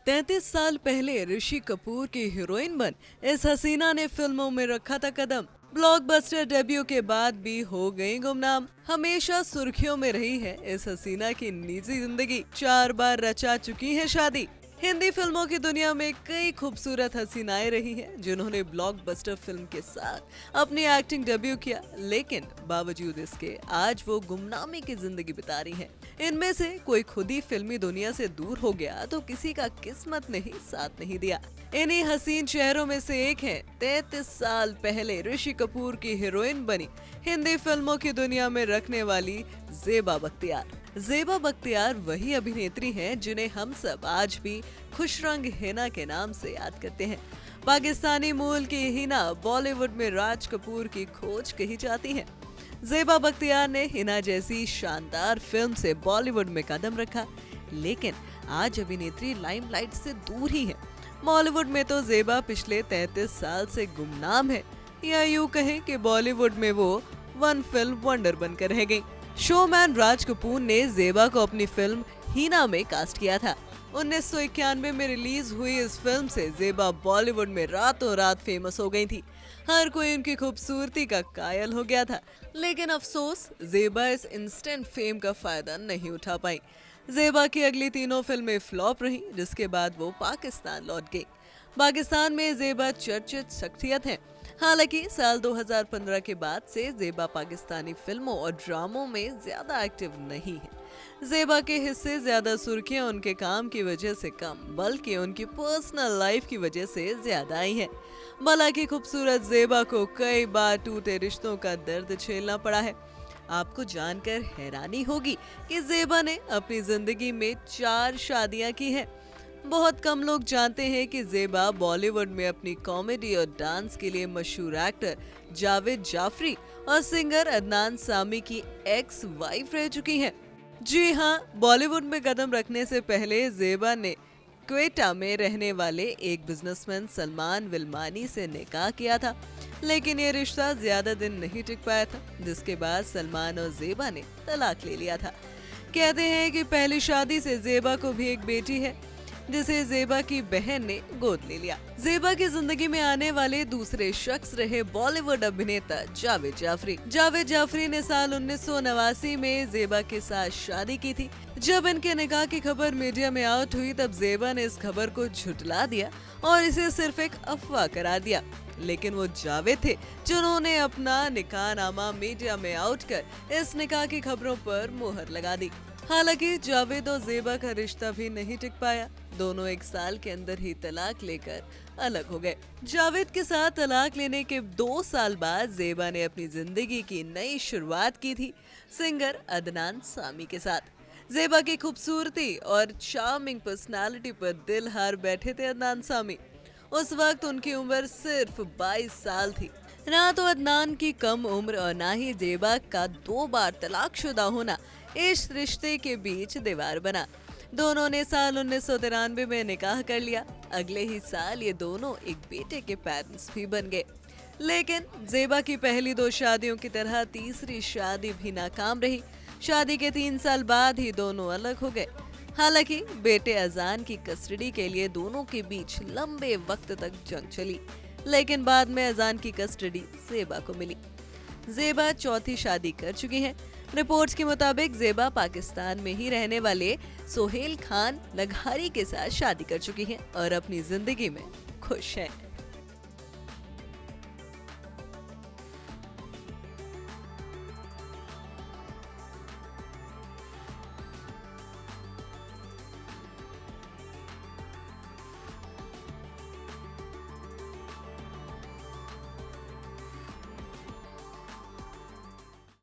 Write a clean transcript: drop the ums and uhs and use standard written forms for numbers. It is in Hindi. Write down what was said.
33 साल पहले ऋषि कपूर की हीरोइन बन इस हसीना ने फिल्मों में रखा था कदम। ब्लॉकबस्टर डेब्यू के बाद भी हो गई गुमनाम। हमेशा सुर्खियों में रही है इस हसीना की निजी जिंदगी। 4 बार रचा चुकी है शादी। हिंदी फिल्मों की दुनिया में कई खूबसूरत हसीनाएं रही हैं जिन्होंने ब्लॉकबस्टर फिल्म के साथ अपनी एक्टिंग डेब्यू किया, लेकिन बावजूद इसके आज वो गुमनामी की जिंदगी बिता रही हैं। इनमें से कोई खुद ही फिल्मी दुनिया से दूर हो गया तो किसी का किस्मत ने ही साथ नहीं दिया। इन्हीं हसीन चेहरों में से एक है 33 साल पहले ऋषि कपूर की हीरोइन बनी हिंदी फिल्मों की दुनिया में रखने वाली ज़ेबा बख्तियार। ज़ेबा बख्तियार वही अभिनेत्री हैं जिन्हें हम सब आज भी खुशरंग हिना के नाम से याद करते हैं। पाकिस्तानी मूल की हिना बॉलीवुड में राज कपूर की खोज कही जाती हैं। ज़ेबा बख्तियार ने हिना जैसी शानदार फिल्म से बॉलीवुड में कदम रखा, लेकिन आज अभिनेत्री लाइमलाइट से दूर ही है। बॉलीवुड में तो ज़ेबा पिछले 33 साल से गुमनाम है, या यूं कहें कि बॉलीवुड में वो वन फिल्म वंडर बनकर रह गई। शोमैन राज कपूर ने ज़ेबा को अपनी फिल्म हीना में कास्ट किया था। 1991 में रिलीज हुई इस फिल्म से ज़ेबा बॉलीवुड में रातों रात फेमस हो गई थी। हर कोई उनकी खूबसूरती का कायल हो गया था, लेकिन अफसोस ज़ेबा इस इंस्टेंट फेम का फायदा नहीं उठा पाई। ज़ेबा की अगली तीनों फिल्में फ्लॉप रही, जिसके बाद वो पाकिस्तान लौट गई। पाकिस्तान में ज़ेबा चर्चित शख्सियत हैं। हालांकि साल 2015 के बाद से ज़ेबा पाकिस्तानी फिल्मों और ड्रामों में ज्यादा एक्टिव नहीं है। ज़ेबा के हिस्से ज्यादा सुर्खियां उनके काम की वजह से कम, बल्कि उनकी पर्सनल लाइफ की वजह से ज्यादा आई है। हालांकि खूबसूरत ज़ेबा को कई बार टूटे रिश्तों का दर्द झेलना पड़ा है। आपको जानकर हैरानी होगी कि ज़ेबा ने अपनी जिंदगी में 4 शादियां की हैं। बहुत कम लोग जानते हैं कि ज़ेबा बॉलीवुड में अपनी कॉमेडी और डांस के लिए मशहूर एक्टर जावेद जाफरी और सिंगर अदनान सामी की एक्स वाइफ रह चुकी हैं। जी हाँ, बॉलीवुड में कदम रखने से पहले ज़ेबा ने क्वेटा में रहने वाले एक बिजनेसमैन सलमान विल्मानी से निकाह किया था, लेकिन ये रिश्ता ज्यादा दिन नहीं टिक पाया था, जिसके बाद सलमान और ज़ेबा ने तलाक ले लिया था। कहते हैं कि पहली शादी से ज़ेबा को भी एक बेटी है, जिसे ज़ेबा की बहन ने गोद ले लिया। ज़ेबा की जिंदगी में आने वाले दूसरे शख्स रहे बॉलीवुड अभिनेता जावेद जाफरी। जावेद जाफरी ने साल 1989 में ज़ेबा के साथ शादी की थी। जब इनके निकाह की खबर मीडिया में आउट हुई, तब ज़ेबा ने इस खबर को झुठला दिया और इसे सिर्फ एक अफवाह करार दिया। लेकिन वो जावेद थे जिन्होंने अपना निकाहनामा मीडिया में आउट कर इस निकाह की खबरों पर मुहर लगा दी। हालांकि जावेद और ज़ेबा का रिश्ता भी नहीं टिक पाया। दोनों 1 साल के अंदर ही तलाक लेकर अलग हो गए। जावेद के साथ तलाक लेने के 2 साल बाद ज़ेबा ने अपनी जिंदगी की नई शुरुआत की थी सिंगर अदनान सामी के साथ। ज़ेबा की खूबसूरती और चार्मिंग पर्सनालिटी पर दिल हार बैठे थे अदनान सामी। उस वक्त उनकी उम्र सिर्फ 22 साल थी। ना तो अदनान की कम उम्र और ना ही ज़ेबा का 2 बार तलाकशुदा होना इस रिश्ते के बीच दीवार बना। दोनों ने साल 1993 में निकाह कर लिया। अगले ही साल ये दोनों एक बेटे के पेरेंट्स भी बन गए। लेकिन ज़ेबा की पहली 2 शादियों की तरह तीसरी शादी भी नाकाम रही। शादी के 3 साल बाद ही दोनों अलग हो गए। हालांकि बेटे अजान की कस्टडी के लिए दोनों के बीच लंबे वक्त तक जंग चली, लेकिन बाद में अजान की कस्टडी ज़ेबा को मिली। ज़ेबा चौथी शादी कर चुकी हैं। रिपोर्ट्स के मुताबिक ज़ेबा पाकिस्तान में ही रहने वाले सोहेल खान लगारी के साथ शादी कर चुकी हैं और अपनी जिंदगी में खुश हैं।